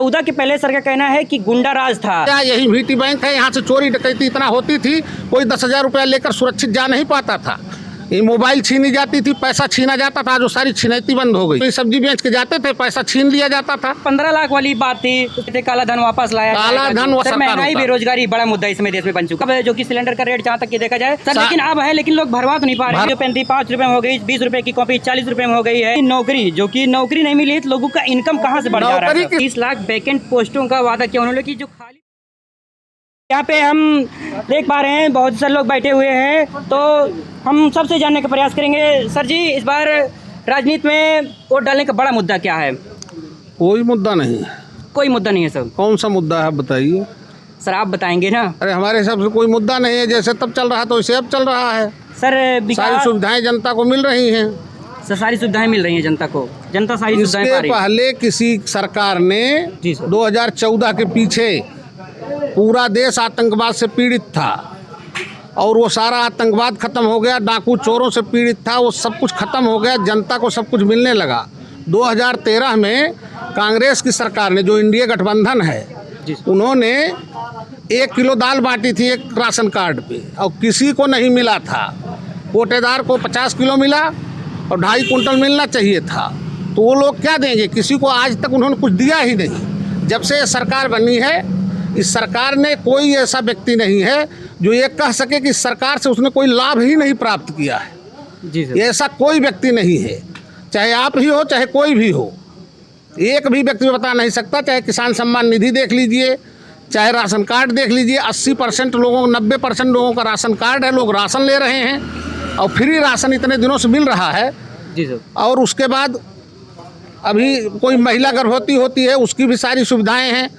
14 के पहले सर का कहना है कि गुंडा राज था। क्या यही VT बैंक है? यहाँ से चोरी डकैती इतना होती थी, कोई 10,000 रुपया लेकर सुरक्षित जा नहीं पाता था। ये मोबाइल छीनी जाती थी, पैसा छीना जाता था, जो सारी छिनैती बंद हो गई। तो सब्जी बेच के जाते थे, पैसा छीन लिया जाता था। 15 लाख वाली बात थी, तो काला धन वापस लाया। काला धन वो सरकार महंगाई बेरोजगारी बड़ा मुद्दा इसमें देश में बन चुका है, जो कि सिलेंडर का रेट जहाँ तक देखा जाए सर, लेकिन अब है, लेकिन लोग भरवा तो नहीं पा रहे। 5 रुपए में हो गई, 20 रुपए की कॉपी 40 रुपए में हो गई है। नौकरी, जो कि नौकरी नहीं मिली, लोगों का इनकम कहाँ से बढ़ जा रहा है? 30 लाख वैकेंट पोस्टों का वादा किया उन्होंने की जो खाली। यहाँ पे हम देख पा रहे हैं बहुत सारे लोग बैठे हुए हैं, तो हम सबसे जानने का प्रयास करेंगे। सर जी, इस बार राजनीति में वोट डालने का बड़ा मुद्दा क्या है? कोई मुद्दा नहीं है। कोई मुद्दा नहीं है सर? कौन सा मुद्दा है बताइए। सर आप बताएंगे ना। अरे हमारे हिसाब से कोई मुद्दा नहीं है, जैसे तब चल रहा था वैसे अब चल रहा है। सर सारी सुविधाएं जनता को मिल रही हैं। सर सारी सुविधाएं मिल रही हैं जनता को, जनता सारी सुविधाएं पा रही है। पहले किसी सरकार ने जी सर 2014 के पीछे पूरा देश आतंकवाद से पीड़ित था और वो सारा आतंकवाद खत्म हो गया, डाकू चोरों से पीड़ित था, वो सब कुछ खत्म हो गया, जनता को सब कुछ मिलने लगा। 2013 में कांग्रेस की सरकार ने, जो इंडिया गठबंधन है, उन्होंने 1 किलो दाल बांटी थी एक राशन कार्ड पे, और किसी को नहीं मिला था। कोटेदार को 50 किलो मिला और 2.5 कुंटल मिलना चाहिए था। तो वो लोग क्या देंगे? किसी को आज तक उन्होंने कुछ दिया ही नहीं। जब से ये सरकार बनी है, इस सरकार ने कोई ऐसा व्यक्ति नहीं है जो ये कह सके कि इस सरकार से उसने कोई लाभ ही नहीं प्राप्त किया है। जी सर, ऐसा कोई व्यक्ति नहीं है, चाहे आप ही हो चाहे कोई भी हो। एक भी व्यक्ति बता नहीं सकता। चाहे किसान सम्मान निधि देख लीजिए, चाहे राशन कार्ड देख लीजिए, 80% लोगों, 90% लोगों का राशन कार्ड है, लोग राशन ले रहे हैं और फ्री राशन इतने दिनों से मिल रहा है। जी सर। और उसके बाद अभी कोई महिला गर्भवती होती है, उसकी भी सारी सुविधाएं हैं।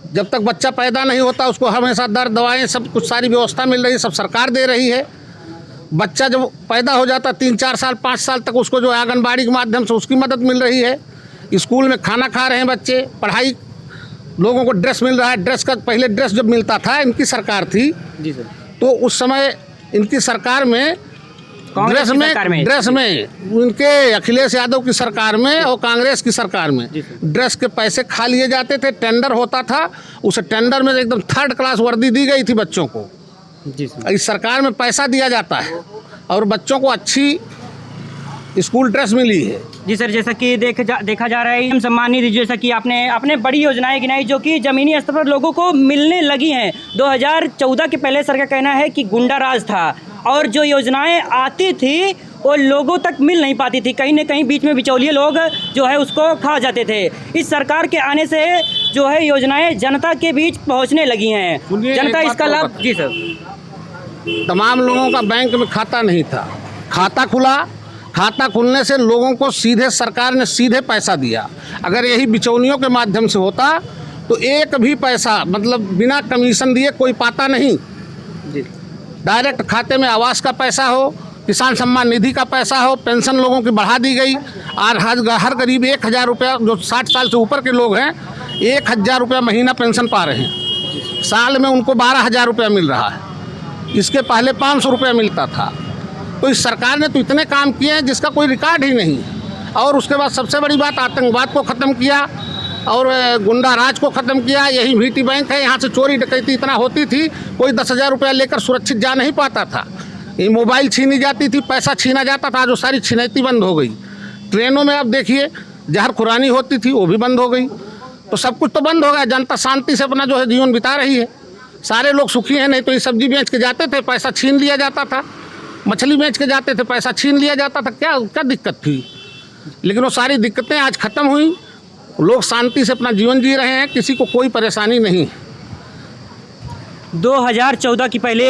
जब तक बच्चा पैदा नहीं होता उसको हमेशा दवाएं सब कुछ सारी व्यवस्था मिल रही है, सब सरकार दे रही है। बच्चा जब पैदा हो जाता 3-4 साल 5 साल तक उसको जो आंगनबाड़ी के माध्यम से उसकी मदद मिल रही है। स्कूल में खाना खा रहे हैं बच्चे, पढ़ाई, लोगों को ड्रेस मिल रहा है। ड्रेस का पहले ड्रेस जब मिलता था, इनकी सरकार थी। जी सर। तो उस समय इनकी सरकार में ड्रेस में उनके अखिलेश यादव की सरकार में और कांग्रेस की सरकार में ड्रेस के पैसे खा लिए जाते थे। टेंडर होता था, उस टेंडर में एकदम 3rd क्लास वर्दी दी गई थी बच्चों को। जी सर। इस सरकार में पैसा दिया जाता है और बच्चों को अच्छी स्कूल ड्रेस मिली है। जी सर, जैसा कि देखा जा रहा है सम्मान निधि, जैसा कि आपने बड़ी योजनाएं गिनाई जो कि ज़मीनी स्तर पर लोगों को मिलने लगी हैं। 2014 के पहले सर का कहना है कि गुंडा राज था और जो योजनाएं आती थी वो लोगों तक मिल नहीं पाती थी, कहीं न कहीं बीच में बिचौलिए लोग जो है उसको खा जाते थे। इस सरकार के आने से जो है योजनाएं जनता के बीच पहुंचने लगी हैं, जनता इसका लाभ। जी सर। तमाम लोगों का बैंक में खाता नहीं था, खाता खुला। खाता खुलने से लोगों को सीधे सरकार ने सीधे पैसा दिया। अगर यही बिचौलियों के माध्यम से होता तो एक भी पैसा, मतलब बिना कमीशन दिए, कोई पाता नहीं। डायरेक्ट खाते में आवास का पैसा हो, किसान सम्मान निधि का पैसा हो, पेंशन लोगों की बढ़ा दी गई और हर गरीब 1,000 रुपया, जो 60 साल से ऊपर के लोग हैं, 1,000 रुपया महीना पेंशन पा रहे हैं। साल में उनको 12,000 रुपया मिल रहा है। इसके पहले 500 रुपया मिलता था। तो इस सरकार ने तो इतने काम किए हैं जिसका कोई रिकॉर्ड ही नहीं। और उसके बाद सबसे बड़ी बात, आतंकवाद को ख़त्म किया और गुंडा राज को ख़त्म किया। यही VT बैंक है, यहाँ से चोरी डकैती इतना होती थी, कोई 10,000 रुपया लेकर सुरक्षित जा नहीं पाता था। ये मोबाइल छीनी जाती थी, पैसा छीना जाता था, जो सारी छिनैती बंद हो गई। ट्रेनों में अब देखिए जहर खुरानी होती थी, वो भी बंद हो गई। तो सब कुछ तो बंद हो गया, जनता शांति से अपना जो है जीवन बिता रही है। सारे लोग सुखी हैं। नहीं तो ये सब्जी बेच के जाते थे, पैसा छीन लिया जाता था। मछली बेच के जाते थे, पैसा छीन लिया जाता था। क्या दिक्कत थी? लेकिन वो सारी दिक्कतें आज ख़त्म हुई। लोग शांति से अपना जीवन जी रहे हैं, किसी को कोई परेशानी नहीं। 2014 की पहले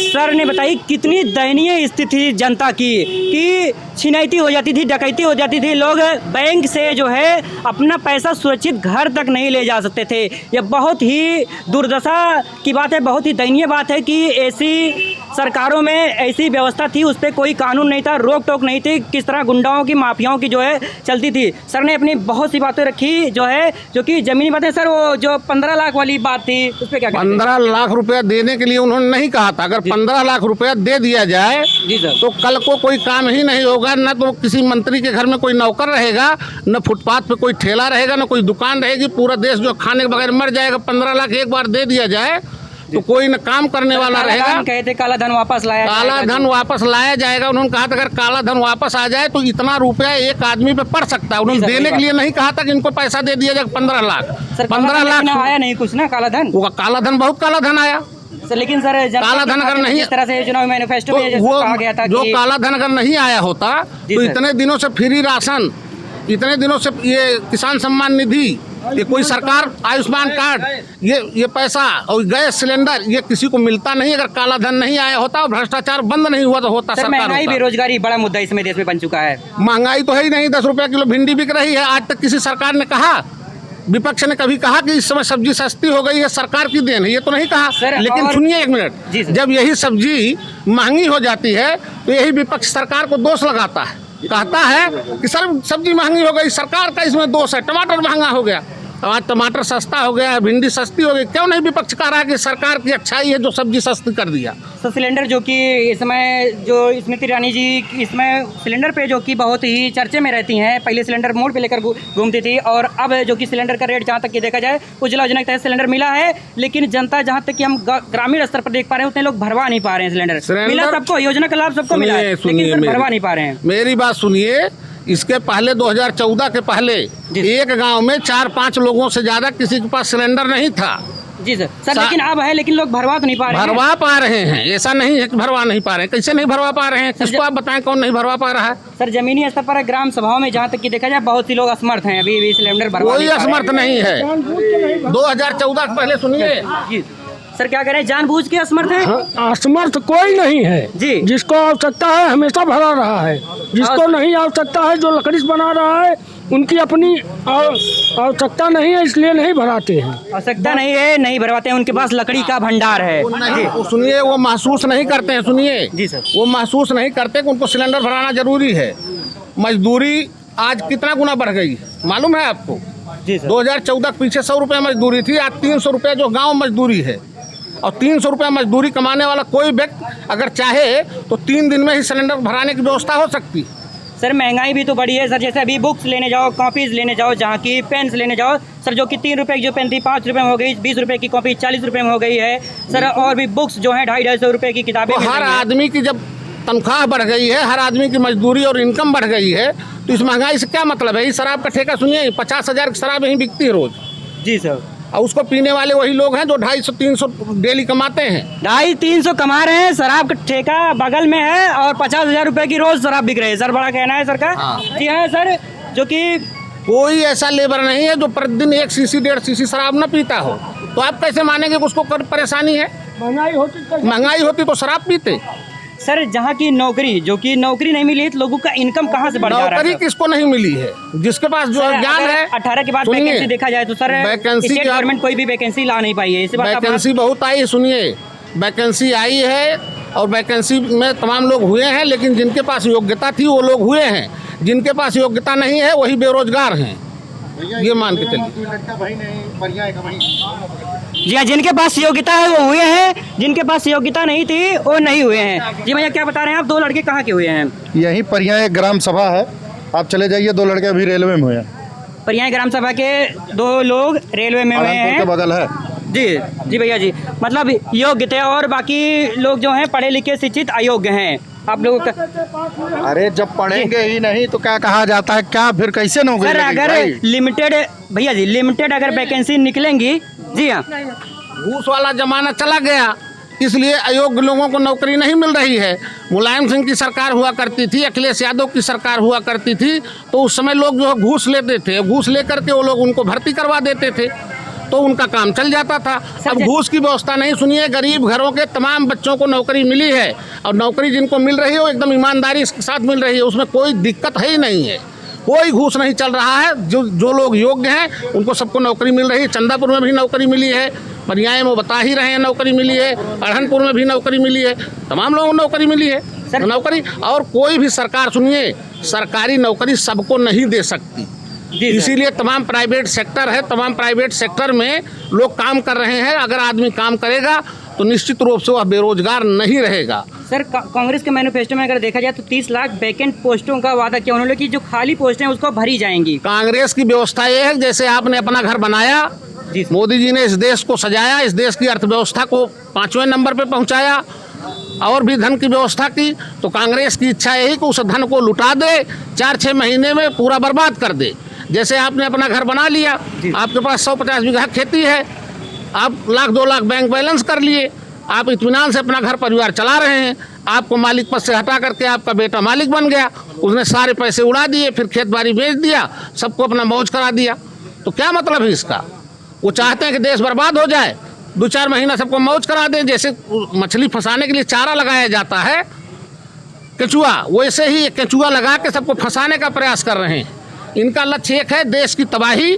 सर ने बताई कितनी दयनीय स्थिति जनता की, कि छिनैती हो जाती थी, डकैती हो जाती थी। लोग बैंक से जो है अपना पैसा सुरक्षित घर तक नहीं ले जा सकते थे। यह बहुत ही दुर्दशा की बात है, बहुत ही दयनीय बात है कि ऐसी सरकारों में ऐसी व्यवस्था थी, उस पर कोई कानून नहीं था, रोक टोक नहीं थी, किस तरह गुंडाओं की, माफियाओं की जो है चलती थी। सर ने अपनी बहुत सी बातें रखी जो है, जो कि ज़मीनी बातें। सर वो जो 15 लाख वाली बात थी, उस पर क्या? 15 लाख रुपया देने के लिए उन्होंने नहीं कहा था। अगर 15 लाख रुपया दे दिया जाए तो कल को कोई काम ही नहीं होगा। होगा, न तो किसी मंत्री के घर में कोई नौकर रहेगा, न फुटपाथ पे कोई ठेला रहेगा, न कोई दुकान रहेगी। पूरा देश जो खाने के बगैर मर जाएगा। 15 लाख एक बार दे दिया जाए तो कोई न काम करने वाला रहेगा। कहे थे काला धन वापस लाया काला धन वापस लाया जाएगा। उन्होंने कहा था अगर काला धन वापस आ जाए तो इतना रुपया एक आदमी पे पड़ सकता है। उन्होंने देने के लिए नहीं कहा था कि इनको पैसा दे दिया जाए 15 लाख। 15 लाख आया नहीं कुछ ना काला धन। वो काला धन, बहुत काला धन आया सर। लेकिन सर काला धन अगर नहीं, इस तरह से चुनाव मैनिफेस्टो में वो कहा गया था जो कि काला धन अगर नहीं आया होता तो इतने दिनों से फ्री राशन, इतने दिनों से ये किसान सम्मान निधि, ये कोई सरकार आयुष्मान कार्ड, ये पैसा और गैस सिलेंडर ये किसी को मिलता नहीं अगर काला धन नहीं आया होता और भ्रष्टाचार बंद नहीं हुआ तो होता। सर सरकार महंगाई बेरोजगारी बड़ा मुद्दा इसमें देश में बन चुका है। महंगाई तो है ही नहीं। 10 रुपया किलो भिंडी बिक रही है। आज तक किसी सरकार ने कहा, विपक्ष ने कभी कहा कि इस समय सब्जी सस्ती हो गई है, सरकार की देन है? ये तो नहीं कहा। लेकिन सुनिए एक मिनट, जब यही सब्जी महंगी हो जाती है तो यही विपक्ष सरकार को दोष लगाता है, कहता है कि सर सब्जी महंगी हो गई, सरकार का इसमें दोष है। टमाटर महंगा हो गया, आज टमाटर सस्ता हो गया, भिंडी सस्ती हो गई। क्यों नहीं विपक्ष कह रहा है कि सरकार की अच्छाई है जो सब्जी सस्ती कर दिया? सर सिलेंडर जो कि इस समय जो स्मृति ईरानी जी इसमें सिलेंडर पे जो कि बहुत ही चर्चे में रहती हैं। पहले सिलेंडर मोड़ पे लेकर घूमती थी और अब जो कि सिलेंडर का रेट जहाँ तक कि देखा जाए उज्ज्वला योजना के तहत सिलेंडर मिला है, लेकिन जनता जहाँ तक कि हम ग्रामीण स्तर पर देख पा रहे हैं उतने लोग भरवा नहीं पा रहे हैं। सिलेंडर मिला सबको, योजना का लाभ सबको मिला है, लेकिन भरवा नहीं पा रहे हैं। मेरी बात सुनिए, इसके पहले 2014 के पहले एक गांव में 4-5 लोगों से ज्यादा किसी के पास सिलेंडर नहीं था। जी सर लेकिन अब है, लेकिन लोग भरवा तो नहीं पा रहे हैं। भरवा पा रहे हैं, ऐसा नहीं है कि भरवा नहीं पा रहे हैं। कैसे नहीं भरवा पा रहे हैं? किसको आप बताएं कौन नहीं भरवा पा रहा है? सर जमीनी स्तर पर ग्राम सभाओं में जहाँ तक कि देखा जाए बहुत सी लोग असमर्थ हैं, अभी भी सिलेंडर भरवा कोई असमर्थ नहीं है। 2014 के पहले सुनिए जी सर, क्या करें, जानबूझ के असमर्थ है? असमर्थ कोई नहीं है जी। जिसको आवश्यकता है हमेशा भरा रहा है, जिसको नहीं आवश्यकता है, जो लकड़ी से बना रहा है, उनकी अपनी आवश्यकता नहीं है इसलिए नहीं भराते हैं। आवश्यकता नहीं है, नहीं भरवाते हैं, उनके पास लकड़ी का भंडार है। वो सुनिए, वो महसूस नहीं करते हैं। सुनिए जी सर, वो महसूस नहीं करते कि उनको सिलेंडर भराना जरूरी है। मजदूरी आज कितना गुना बढ़ गई मालूम है आपको? जी सर। 2014 के पीछे 100 रुपये मजदूरी थी, आज 300 रुपये जो गाँव मजदूरी है। और 300 रुपये मजदूरी कमाने वाला कोई व्यक्ति अगर चाहे तो 3 दिन में ही सिलेंडर भराने की व्यवस्था हो सकती। सर महंगाई भी तो बढ़ी है सर। जैसे अभी बुक्स लेने जाओ, कॉपीज लेने जाओ, जहाँ की पेन्स लेने जाओ सर, जो कि 3 रुपये की जो पेन थी 5 रुपये में हो गई, 20 रुपये की कॉपी 40 रुपये में हो गई है सर। और भी बुक्स जो है 250-250 रुपये की किताबें। तो हर आदमी की जब तनख्वाह बढ़ गई है, हर आदमी की मजदूरी और इनकम बढ़ गई है, तो इस महंगाई से क्या मतलब है? इस शराब का ठेका सुनिए, 50,000 की शराब यहीं बिकती है रोज। जी सर। और उसको पीने वाले वही लोग हैं जो 250-300 डेली कमाते हैं। 250-300 कमा रहे हैं, शराब का ठेका बगल में है और 50,000 रुपए की रोज शराब बिक रही है सर। बड़ा कहना है सर का। जी हाँ सर, जो कि कोई ऐसा लेबर नहीं है जो प्रतिदिन 1 सीसी 1.5 सीसी शराब न पीता हो। तो आप कैसे मानेंगे कि उसको परेशानी है? महंगाई होती तो शराब पीते। सर जहाँ की नौकरी, जो कि नौकरी नहीं मिली है तो लोगों का इनकम कहाँ से बढ़ जा रहा है? नौकरी किसको नहीं मिली है? जिसके पास जो ज्ञान है। 18 के बाद वैकेंसी देखा जाए तो सर स्टेट गवर्नमेंट कोई भी वैकेंसी ला नहीं पाई है। इसी बात वैकेंसी बहुत आई, सुनिए वैकेंसी आई है और वैकेंसी में तमाम लोग हुए हैं, लेकिन जिनके पास योग्यता थी वो लोग हुए हैं, जिनके पास योग्यता नहीं है वही बेरोजगार हैं। ये मान के चलिए। जी हाँ, जिनके पास योग्यता है वो हुए हैं, जिनके पास योग्यता नहीं थी वो नहीं हुए हैं। जी भैया क्या बता रहे हैं आप? 2 लड़के कहाँ के हुए हैं? यहीं पर यहाँ एक ग्राम सभा है, आप चले जाइए। 2 लड़के अभी रेलवे में हुए हैं। पर यहाँ ग्राम सभा के 2 लोग रेलवे में हुए हैं। के बगल है। जी जी भैया जी, मतलब योग्यता और बाकी लोग जो हैं पढ़े लिखे शिक्षित अयोग्य हैं आप लोगों का। अरे जब पढ़ेंगे ही नहीं तो क्या कहा जाता है, क्या फिर कैसे नौकरी सर लगेगी अगर भाई? लिमिटेड भैया जी, लिमिटेड अगर वैकेंसी निकलेंगी। जी हाँ, घूस वाला जमाना चला गया, इसलिए अयोग्य लोगों को नौकरी नहीं मिल रही है। मुलायम सिंह की सरकार हुआ करती थी, अखिलेश यादव की सरकार हुआ करती थी, तो उस समय लोग जो घूस लेते थे, घूस लेकर के वो लोग उनको भर्ती करवा देते थे तो उनका काम चल जाता था। अब घूस की व्यवस्था नहीं। सुनिए, गरीब घरों के तमाम बच्चों को नौकरी मिली है और नौकरी जिनको मिल रही है वो एकदम ईमानदारी के साथ मिल रही है, उसमें कोई दिक्कत है ही नहीं है, कोई घूस नहीं चल रहा है। जो लोग योग्य हैं उनको सबको नौकरी मिल रही है। चंदापुर में भी नौकरी मिली है, परियाय में बता ही रहे हैं नौकरी मिली है, अढ़नपुर में भी नौकरी मिली है, तमाम लोगों को नौकरी मिली है सर नौकरी। और कोई भी सरकार, सुनिए, सरकारी नौकरी सबको नहीं दे सकती, इसीलिए तमाम प्राइवेट सेक्टर है, तमाम प्राइवेट सेक्टर में लोग काम कर रहे हैं। अगर आदमी काम करेगा तो निश्चित रूप से वह बेरोजगार नहीं रहेगा। सर कांग्रेस के मैनिफेस्टो में अगर देखा जाए तो 30 लाख वैकेंट पोस्टों का वादा किया उन्होंने कि जो खाली पोस्टें हैं उसको भरी जाएंगी। कांग्रेस की व्यवस्था ये है, जैसे आपने अपना घर बनाया, जी। मोदी जी ने इस देश को सजाया, इस देश की अर्थव्यवस्था को 5वें नंबर पे पहुंचाया और भी धन की व्यवस्था की, तो कांग्रेस की इच्छा यही कि उस धन को लुटा दे, 4-6 महीने में पूरा बर्बाद कर दे। जैसे आपने अपना घर बना लिया, आपके पास 150 बीघा खेती है, आप 1-2 लाख बैंक बैलेंस कर लिए, आप इत्मीनान से अपना घर परिवार चला रहे हैं, आपको मालिक पद से हटा करके आपका बेटा मालिक बन गया, उसने सारे पैसे उड़ा दिए, फिर खेत बाड़ी बेच दिया, सबको अपना मौज करा दिया। तो क्या मतलब है इसका? वो चाहते हैं कि देश बर्बाद हो जाए, 2-4 महीना सबको मौज करा दें। जैसे मछली फंसाने के लिए चारा लगाया जाता है केंचुआ, वैसे ही केंचुआ लगा के सबको फंसाने का प्रयास कर रहे हैं। इनका लक्ष्य एक है, देश की तबाही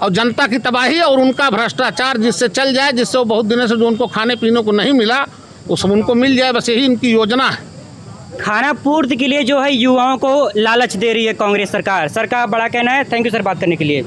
और जनता की तबाही और उनका भ्रष्टाचार जिससे चल जाए, जिससे वो बहुत दिनों से जो उनको खाने पीने को नहीं मिला वो सब उनको मिल जाए, बस यही इनकी योजना है। खाना पूर्ति के लिए जो है युवाओं को लालच दे रही है कांग्रेस सरकार। सर का बड़ा कहना है। थैंक यू सर बात करने के लिए।